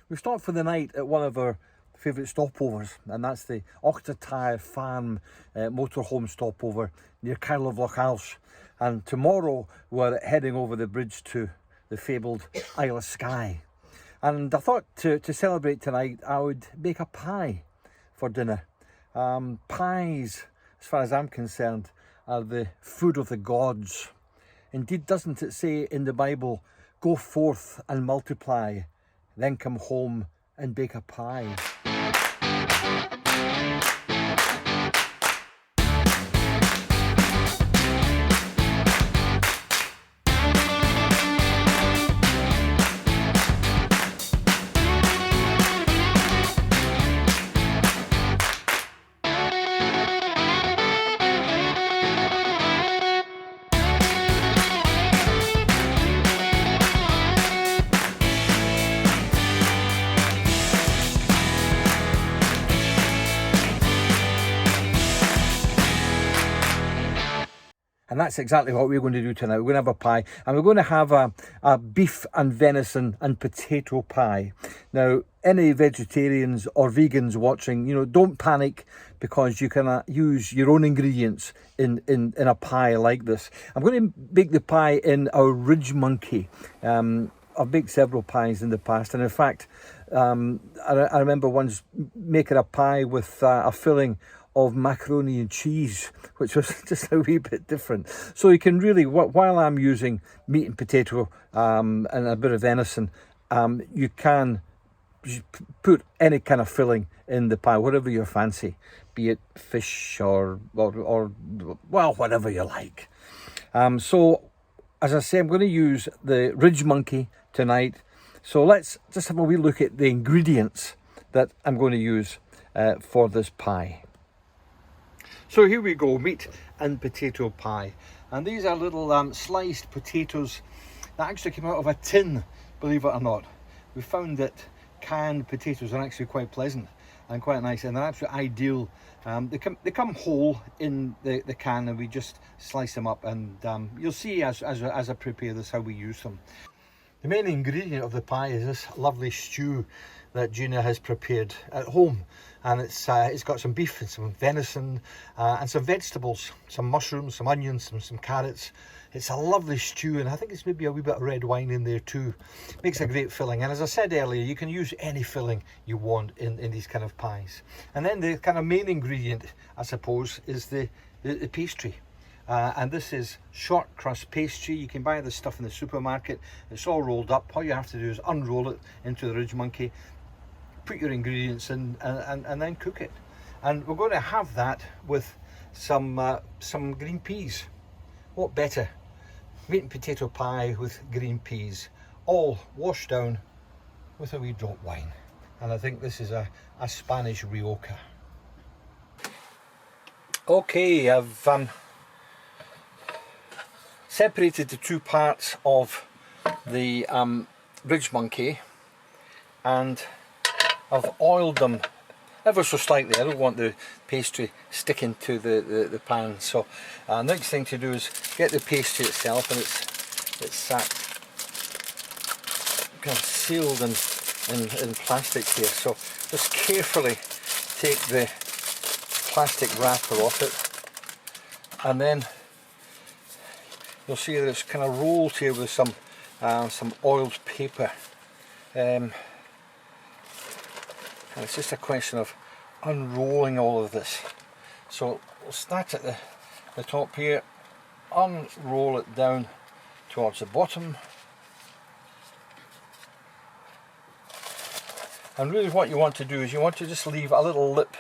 We stopped for the night at one of our favourite stopovers, and that's the Octatire Farm motorhome stopover near Kyle of Loch. And tomorrow we're heading over the bridge to the fabled Isle of Skye. And I thought to celebrate tonight I would make a pie for dinner. Pies, as far as I'm concerned, are the food of the gods. Indeed, doesn't it say in the Bible, "Go forth and multiply, then come home and bake a pie"? And that's exactly what we're going to do tonight. We're going to have a pie, and we're going to have a beef and venison and potato pie. Now, any vegetarians or vegans watching, don't panic, because you can use your own ingredients in a pie like this. I'm going to bake the pie in our Ridgemonkey. I've baked several pies in the past, and in fact, I remember once making a pie with a filling of macaroni and cheese, which was just a wee bit different. So you can really, while I'm using meat and potato and a bit of venison, you can put any kind of filling in the pie, whatever you fancy, be it fish or well, whatever you like. So, as I say, I'm going to use the Ridgemonkey tonight. So let's just have a wee look at the ingredients that I'm going to use for this pie. So here we go, meat and potato pie. And these are little sliced potatoes that actually came out of a tin, believe it or not. We found that canned potatoes are actually quite pleasant and quite nice, and they're absolutely ideal. They come whole in the can, and we just slice them up, and you'll see as I prepare this how we use them. The main ingredient of the pie is this lovely stew that Gina has prepared at home, and it's got some beef and some venison and some vegetables, some mushrooms, some onions, some carrots. It's a lovely stew, and I think it's maybe a wee bit of red wine in there too. Makes a great filling, and as I said earlier, you can use any filling you want in these kind of pies. And then the kind of main ingredient, I suppose, is the pastry. And this is short crust pastry. You can buy this stuff in the supermarket. It's all rolled up. All you have to do is unroll it into the Ridgemonkey, put your ingredients in, and then cook it. And we're going to have that with some green peas. What better? Meat and potato pie with green peas, all washed down with a wee drop wine. And I think this is a Spanish rioja. Okay, I've separated the two parts of the Ridgemonkey, and I've oiled them ever so slightly. I don't want the pastry sticking to the pan. So next thing to do is get the pastry itself, and it's kind of sealed in plastic here. So just carefully take the plastic wrapper off it, and then you'll see that it's kind of rolled here with some oiled paper. And it's just a question of unrolling all of this. So we'll start at the top here, unroll it down towards the bottom, and really what you want to do is you want to just leave a little lip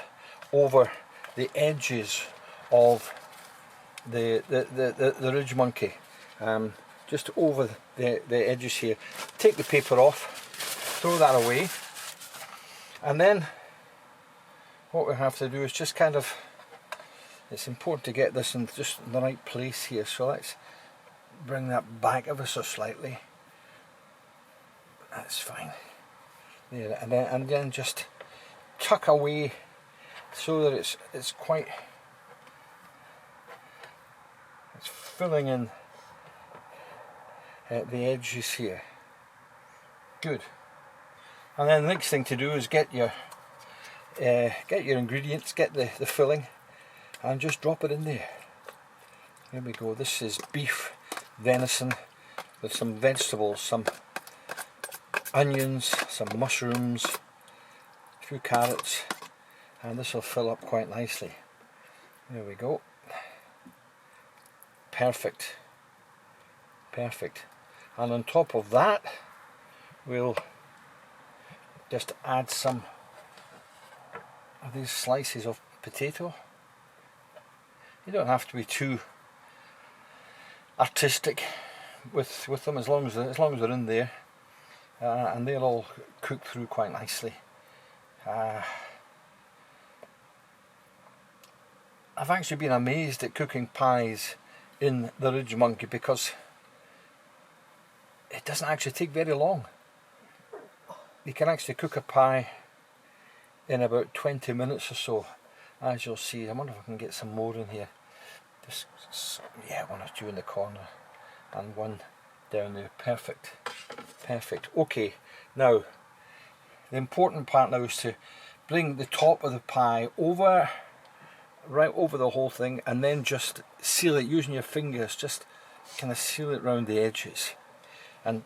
over the edges of the Ridgemonkey, just over the edges here. Take the paper off, throw that away, and then what we have to do is just kind of, it's important to get this in just the right place here, so let's bring that back ever so slightly. That's fine. There, and then just tuck away so that it's quite, it's filling in at the edges here. Good. And then the next thing to do is get your ingredients, get the filling, and just drop it in there. Here we go. This is beef venison with some vegetables, some onions, some mushrooms, a few carrots, and this will fill up quite nicely. There we go. Perfect. Perfect. And on top of that, we'll just add some of these slices of potato. You don't have to be too artistic with them, as long as they're in there, and they'll all cook through quite nicely. I've actually been amazed at cooking pies in the Ridgemonkey because it doesn't actually take very long. You can actually cook a pie in about 20 minutes or so, as you'll see. I wonder if I can get some more in here. Just, yeah, one or two in the corner and one down there. Perfect, perfect. Okay, now the important part now is to bring the top of the pie over, right over the whole thing, and then just seal it using your fingers. Just kind of seal it around the edges, and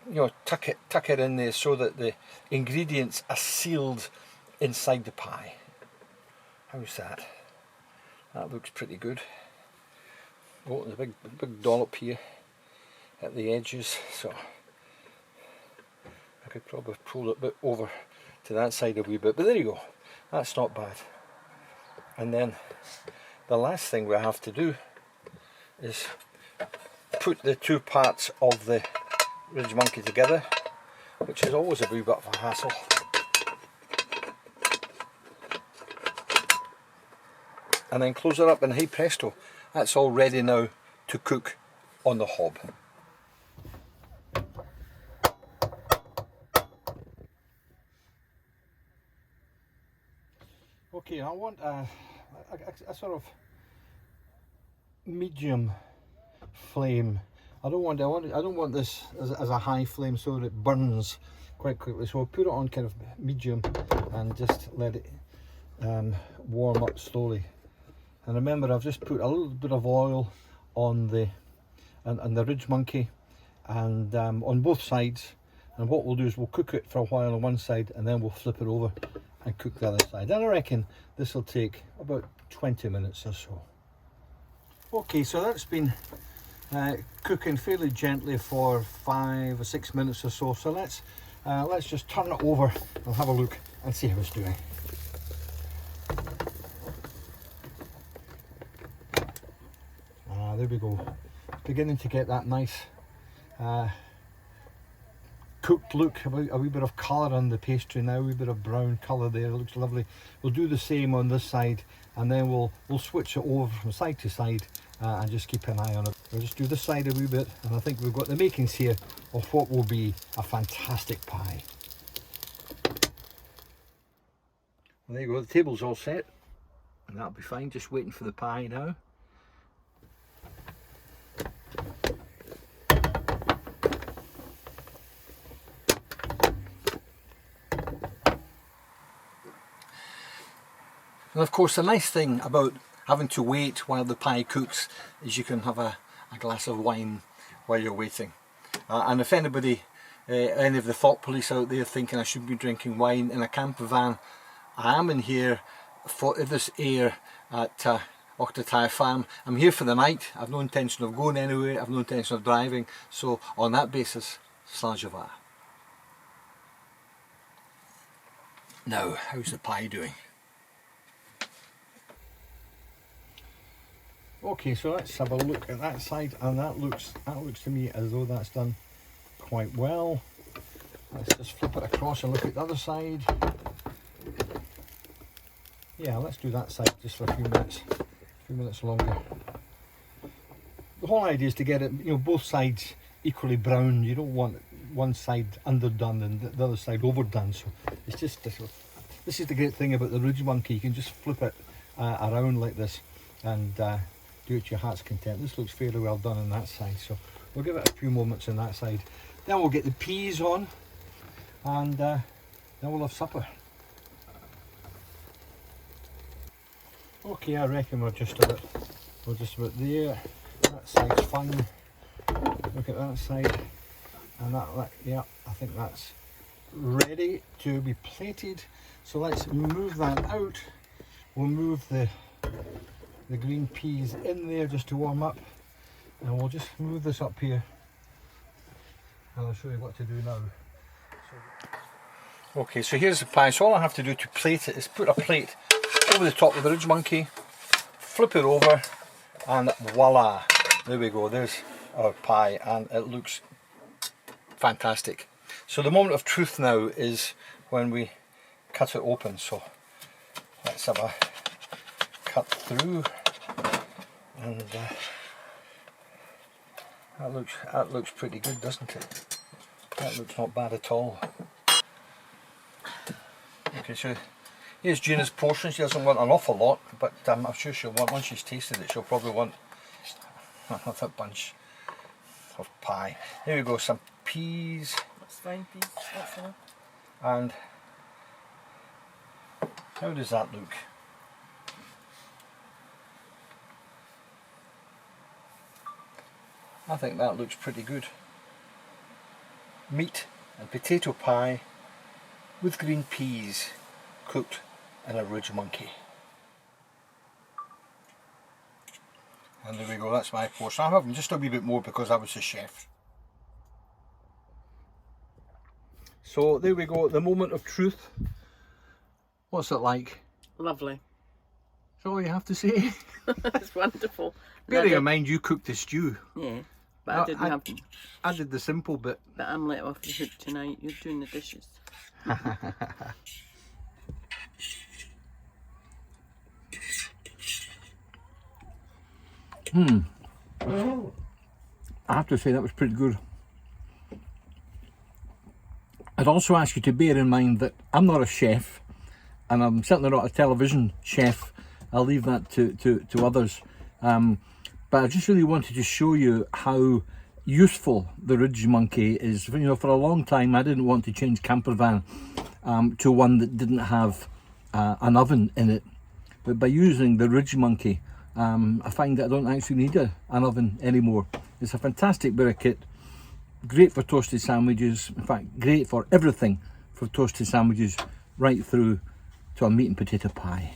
you know, tuck it in there so that the ingredients are sealed inside the pie. How's that? That looks pretty good. Oh, there's a big dollop here at the edges, so I could probably pull it a bit over to that side a wee bit, but there you go. That's not bad. And then the last thing we have to do is put the two parts of the Ridgemonkey together, which is always a wee bit of a hassle. And then close it up, and hey presto, that's all ready now to cook on the hob. Okay, I want a sort of medium flame. I don't want this as a high flame so that it burns quite quickly. So I'll put it on kind of medium and just let it warm up slowly. And remember, I've just put a little bit of oil on the Ridgemonkey and on both sides. And what we'll do is we'll cook it for a while on one side, and then we'll flip it over and cook the other side. And I reckon this will take about 20 minutes or so. Okay, so that's been cooking fairly gently for 5 or 6 minutes or so. So let's just turn it over and have a look and see how it's doing. There we go. Beginning to get that nice cooked look, a wee bit of colour on the pastry now, a wee bit of brown colour there. It looks lovely. We'll do the same on this side, and then we'll switch it over from side to side and just keep an eye on it. We'll just do this side a wee bit, and I think we've got the makings here of what will be a fantastic pie. Well, there you go, the table's all set, and that'll be fine. Just waiting for the pie now. And of course, the nice thing about having to wait while the pie cooks is you can have a glass of wine while you're waiting. And if anybody, any of the thought police out there thinking I shouldn't be drinking wine in a camper van, I am in here for this air at Octatire Farm. I'm here for the night. I've no intention of going anywhere. I've no intention of driving. So on that basis, ça je va. Now, how's the pie doing? Okay, so let's have a look at that side, and that looks to me as though that's done quite well. Let's just flip it across and look at the other side. Yeah, let's do that side just for a few minutes longer. The whole idea is to get it, you know, both sides equally brown. You don't want one side underdone and the other side overdone. So it's just this is the great thing about the Ridgemonkey. You can just flip it around like this and do it to your heart's content. This looks fairly well done on that side, so we'll give it a few moments on that side. Then we'll get the peas on, and then we'll have supper. Okay, I reckon we're just about there. That side's fine. Look at that side, and that yeah, I think that's ready to be plated. So let's move that out. We'll move the green peas in there just to warm up, and we'll just move this up here, and I'll show you what to do now. Okay, so here's the pie. So all I have to do to plate it is put a plate over the top of the Ridgemonkey, flip it over, and voila, there we go. There's our pie, and it looks fantastic. So the moment of truth now is when we cut it open. So let's have a cut through, and that looks pretty good, doesn't it? That looks not bad at all. Okay, so here's Gina's portion. She doesn't want an awful lot, but I'm sure she'll want, once she's tasted it, she'll probably want another bunch of pie. Here we go, some peas. That's fine, peas. That's enough. And how does that look? I think that looks pretty good. Meat and potato pie with green peas cooked in a Ridgemonkey. And there we go, that's my portion. I'm having just a wee bit more because I was the chef. So there we go, the moment of truth. What's it like? Lovely. That's all you have to say? It's wonderful. Bearing in mind you cooked the stew. Yeah, but I didn't have... I did the simple bit. But I'm let off the hook tonight. You're doing the dishes. I have to say that was pretty good. I'd also ask you to bear in mind that I'm not a chef, and I'm certainly not a television chef. I'll leave that to others. But I just really wanted to show you how useful the Ridgemonkey is. You know, for a long time I didn't want to change campervan to one that didn't have an oven in it. But by using the Ridgemonkey, I find that I don't actually need an oven anymore. It's a fantastic bit of kit, great for toasted sandwiches, in fact great for everything, for toasted sandwiches right through to a meat and potato pie.